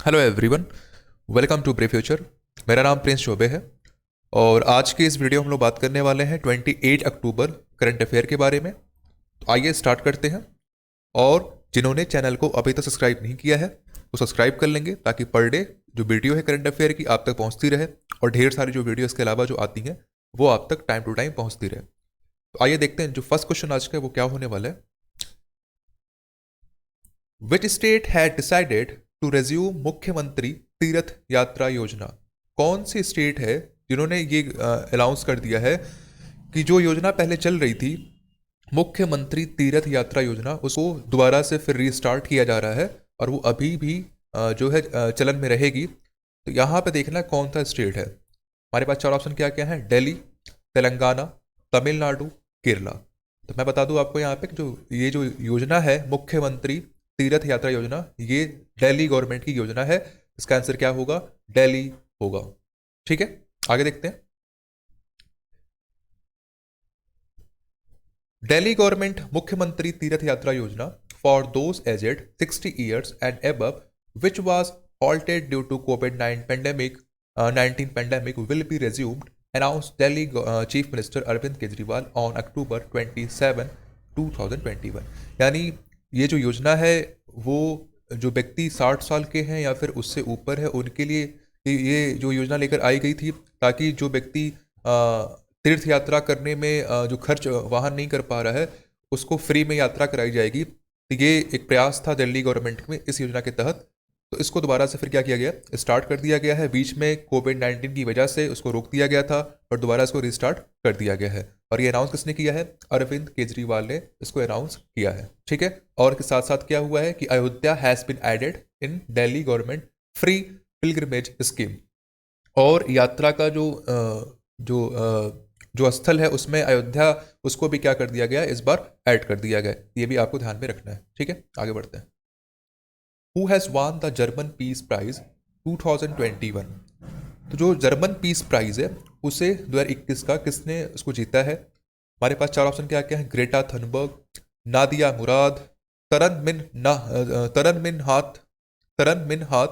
Hello everyone, welcome to ब्रे future. मेरा नाम प्रिंस चौबे है और आज के इस वीडियो में हम लोग बात करने वाले हैं 28 अक्टूबर करंट अफेयर के बारे में। तो आइए स्टार्ट करते हैं। और जिन्होंने चैनल को अभी तक सब्सक्राइब नहीं किया है वो सब्सक्राइब कर लेंगे ताकि पर डे जो वीडियो है करंट अफेयर की आप तक पहुंचती रहे और ढेर सारी जो वीडियो इसके अलावा जो आती हैं वो आप तक टाइम टू टाइम पहुंचती रहे। तो आइए देखते हैं जो फर्स्ट क्वेश्चन आज का है वो क्या होने वाला है। Which state had decided to resume मुख्यमंत्री तीर्थ यात्रा योजना? कौन सी स्टेट है जिन्होंने ये अनाउंस कर दिया है कि जो योजना पहले चल रही थी मुख्यमंत्री तीर्थ यात्रा योजना उसको दोबारा से फिर रीस्टार्ट किया जा रहा है और वो अभी भी जो है चलन में रहेगी। तो यहाँ पे देखना है कौन सा स्टेट है। हमारे पास चार ऑप्शन क्या क्या है, दिल्ली, तेलंगाना, तमिलनाडु, केरला। तो मैं बता दूं आपको यहाँ पे कि जो योजना है मुख्यमंत्री तीर्थ यात्रा योजना ये दिल्ली गवर्नमेंट की योजना है। इसका आंसर क्या होगा, दिल्ली होगा। ठीक है, आगे देखते हैं। दिल्ली गवर्नमेंट मुख्यमंत्री तीर्थ यात्रा योजना for those aged 60 years and above which was halted due to COVID-19 pandemic will be resumed, announced Delhi Chief Minister Arvind Kejriwal on October 27, 2021। यानी ये जो योजना है वो जो व्यक्ति 60 साल के हैं या फिर उससे ऊपर है उनके लिए ये जो योजना लेकर आई गई थी ताकि जो व्यक्ति तीर्थ यात्रा करने में जो खर्च वाहन नहीं कर पा रहा है उसको फ्री में यात्रा कराई जाएगी। तो ये एक प्रयास था दिल्ली गवर्नमेंट में इस योजना के तहत। तो इसको दोबारा से फिर क्या किया गया, स्टार्ट कर दिया गया है। बीच में कोविड-19 की वजह से उसको रोक दिया गया था और दोबारा इसको रिस्टार्ट कर दिया गया है। और ये अनाउंस किसने किया है, अरविंद केजरीवाल ने इसको अनाउंस किया है। ठीक है, और के साथ साथ क्या हुआ है कि Ayodhya has been added in Delhi government free pilgrimage scheme. और यात्रा का जो स्थल है उसमें अयोध्या उसको भी क्या कर दिया गया, इस बार ऐड कर दिया गया। ये भी आपको ध्यान में रखना है। ठीक है, आगे बढ़ते हैं। Who has won the German peace prize 2021? तो जो जर्मन पीस प्राइज है उसे 2021 का किसने उसको जीता है। हमारे पास चार ऑप्शन क्या क्या है, ग्रेटा थनबर्ग, नादिया मुराद, तरन मिन हाथ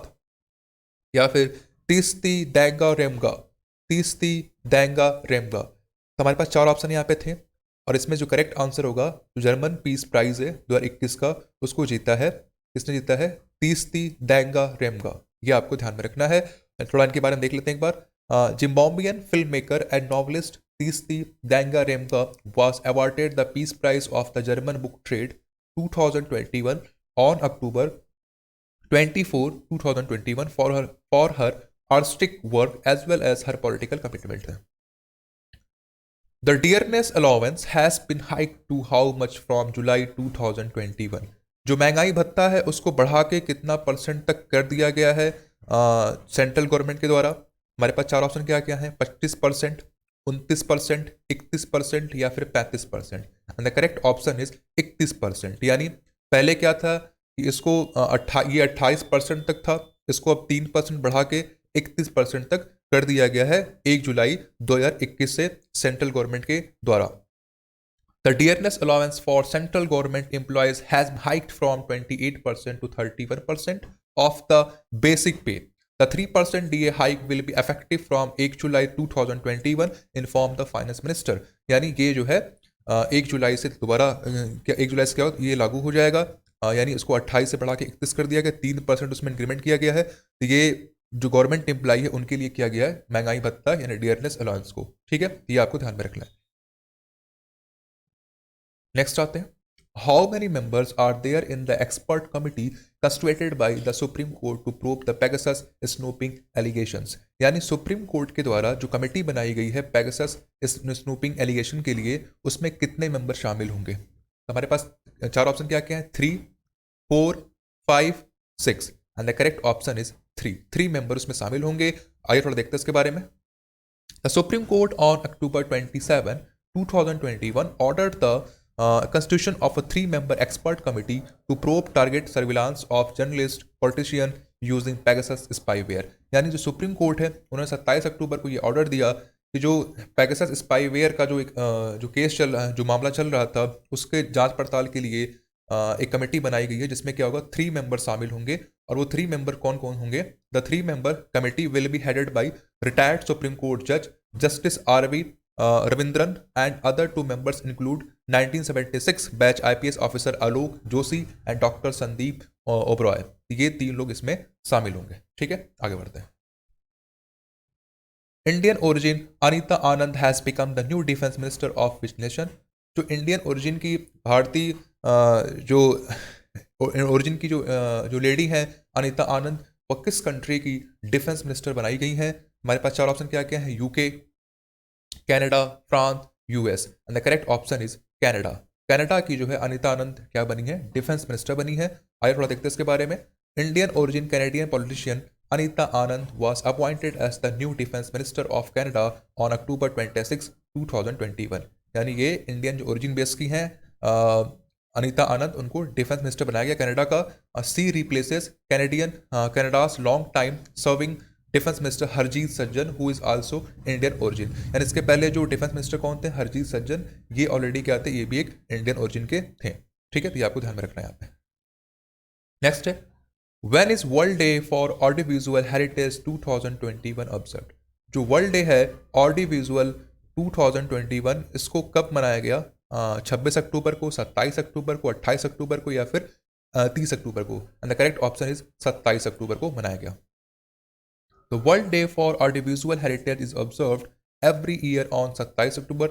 या फिर तीस्ती दैंगा रेमगा। तो हमारे पास चार ऑप्शन यहाँ पे थे और इसमें जो करेक्ट आंसर होगा जो जर्मन पीस प्राइज है 2021 का उसको जीता है, किसने जीता है, तीस्ती दैंगा रेमगा। ये आपको ध्यान में रखना है। थोड़ा इनके बारे में देख लेते हैं एक बार। Zimbabwean film maker and novelist Tsitsi Dangarembga was awarded the Peace Prize of the German Book Trade 2021 on October 24, 2021 for her artistic work as well as her political commitment. The dearness allowance has been hiked to how much from July 2021? जो महंगाई भत्ता है उसको बढ़ा के कितना percent तक कर दिया गया है सेंट्रल गवर्नमेंट के द्वारा। हमारे पास चार ऑप्शन क्या क्या है, 25%, 29%, 31% या फिर 35%। And the correct option is 31%। यानी पहले क्या था कि इसको ये 28% तक था, इसको अब 3% बढ़ा के 31% तक कर दिया गया है 1 जुलाई 2021 से सेंट्रल गवर्नमेंट के द्वारा। The dearness allowance for central government employees has hiked from 28% to 31% of the basic pay. The 3% DA hike will be effective from 1 July 2021, informed the finance minister। यानी ये जो है 1 जुलाई से दोबारा 1 जुलाई से क्या होगा, ये लागू हो जाएगा। यानी इसको 28 से बढ़ा के 31 कर दिया गया, 3% उसमें इंक्रीमेंट किया गया है। तो ये जो गवर्नमेंट एम्प्लॉई है उनके लिए किया गया है महंगाई भत्ता यानी डियरनेस अलाउंस को। ठीक है, ये आपको ध्यान में रखना है। नेक्स्ट आते हैं। How many members are there in the expert committee constituted by the Supreme Court to prove the Pegasus snooping allegations? यानी सुप्रीम कोर्ट के द्वारा जो कमेटी बनाई गई है पेगासस स्नूपिंग एलिगेशन के लिए उसमें कितने मेंबर शामिल होंगे। तो हमारे पास चार ऑप्शन क्या क्या है, 3, 4, 5, 6 and the correct option is 3 member उसमें शामिल होंगे। आइए थोड़ा देखते हैं इसके बारे में। The Supreme court on October 27, 2021 ordered the constitution of a 3-member expert committee to probe target surveillance of journalists, politicians using Pegasus spyware। यानी जो सुप्रीम कोर्ट है उन्होंने 27 अक्टूबर को ये ऑर्डर दिया कि जो पेगासस स्पाईवेयर का जो केस जो मामला चल रहा था उसके जांच पड़ताल के लिए एक कमेटी बनाई गई है जिसमें क्या होगा 3 मेंबर शामिल होंगे और वो 3 मेंबर कौन कौन होंगे? The 3 member committee will be headed by retired supreme court जज justice RV Ravindran, and other 2 members include 1976 batch IPS officer Alok Joshi and doctor Sandeep Oberoi. ये 3 लोग इसमें शामिल होंगे। ठीक है, आगे बढ़ते हैं। Indian origin Anita Anand has become the new defence minister of which nation? जो इंडियन ओरिजिन की भारतीय जो ओरिजिन की जो लेडी हैं अनीता आनंद, वो किस कंट्री की डिफेंस मिनिस्टर बनाई गई हैं? हमारे पास 4 ऑप्शन क्या क्या है? UK, Canada, France, US, and the correct option is Canada. Canada की जो है अनीता आनंद क्या बनी है? डिफेंस मिनिस्टर बनी है। आइए थोड़ा देखते हैं इसके बारे में। Indian origin Canadian politician Anita Anand was appointed as the new defense minister of Canada on October 26, 2021। यानी ये इंडियन जो ओरिजिन बेस की हैं अनीता आनंद, उनको डिफेंस मिनिस्टर बनाया गया कनाडा का। She replaces Canada's long time serving defence minister Harjit Sajjan who is also Indian origin. यानी इसके पहले जो डिफेंस मिनिस्टर कौन थे? हरजीत सज्जन। ये ऑलरेडी क्या थे? ये भी एक इंडियन ओरिजिन के थे। ठीक है, तो ये आपको ध्यान में रखना है यहाँ पे। नेक्स्ट है, when is world day for audio visual heritage 2021 observe? जो वर्ल्ड डे है ऑडियो विजुअल 2021, इसको कब मनाया गया? 26 अक्टूबर को, 27 अक्टूबर को, 28 अक्टूबर को, या फिर 30 अक्टूबर को? And the correct option is 27 अक्टूबर को मनाया गया। The World Day for Audiovisual Heritage is observed every year on 27 October.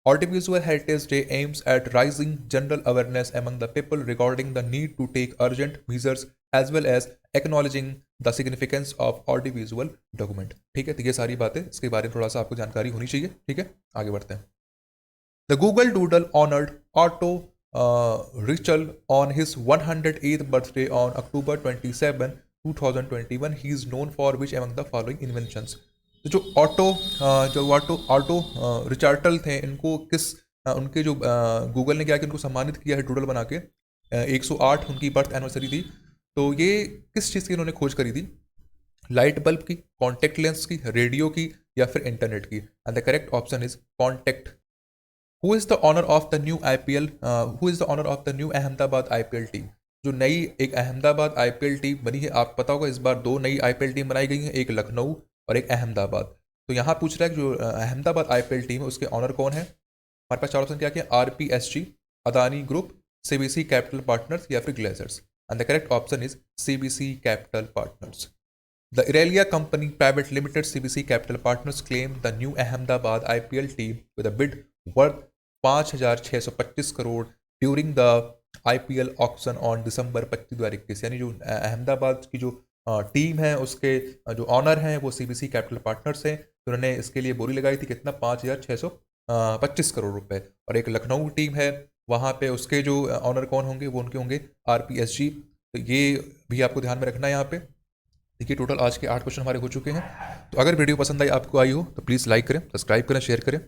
Audiovisual Heritage Day aims at raising general awareness among the people regarding the need to take urgent measures as well as acknowledging the significance of audiovisual document। ठीक है, तो ये सारी बातें इसके बारे में थोड़ा सा आपको जानकारी होनी चाहिए। ठीक है, आगे बढ़ते हैं। The Google Doodle honored Otto Richel on his 108th birthday on October 27, 2021। he is known for which among the following inventions? तो जो ऑटो रिचार्टल थे, इनको किस उनके जो गूगल ने क्या कि उनको सम्मानित किया है डूडल बना के। 108 उनकी बर्थ एनिवर्सरी थी। तो ये किस चीज़ की इन्होंने खोज करी थी? लाइट बल्ब की, कॉन्टैक्ट लेंस की, रेडियो की, या फिर इंटरनेट की? And the correct option is contact. Who is the owner of the new IPL who is the owner of the new Ahmedabad IPL team? जो नई एक अहमदाबाद IPL टीम बनी है, आपको पता होगा इस बार 2 नई IPL टीम बनाई गई हैं, एक लखनऊ और एक अहमदाबाद। तो यहाँ पूछ रहा है कि जो अहमदाबाद IPL टीम है उसके ऑनर कौन है? हमारे पास 4 ऑप्शन क्या क्या? RPSG, Adani group, CBC capital partners, या फिर Glazers? And the correct option is CBC capital partners. The Irelia company private limited CBC capital partners claim the new Ahmedabad IPL team with a bid worth 5,625 crore during the IPL auction on December 25, 2021। यानी जो अहमदाबाद की जो team है उसके जो honour हैं वो CBC capital partners हैं। तो उन्होंने इसके लिए बोली लगाई थी कितना? 5,625 करोड़ रुपए। और एक लखनऊ टीम है, वहाँ पे उसके जो ऑनर कौन होंगे? वो उनके होंगे RPSG। तो ये भी आपको ध्यान में रखना है यहाँ पे। देखिए, टोटल आज के 8 क्वेश्चन हमारे हो चुके हैं। तो अगर वीडियो पसंद आई, आपको आई हो, तो प्लीज़ लाइक करें, सब्सक्राइब करें, शेयर करें।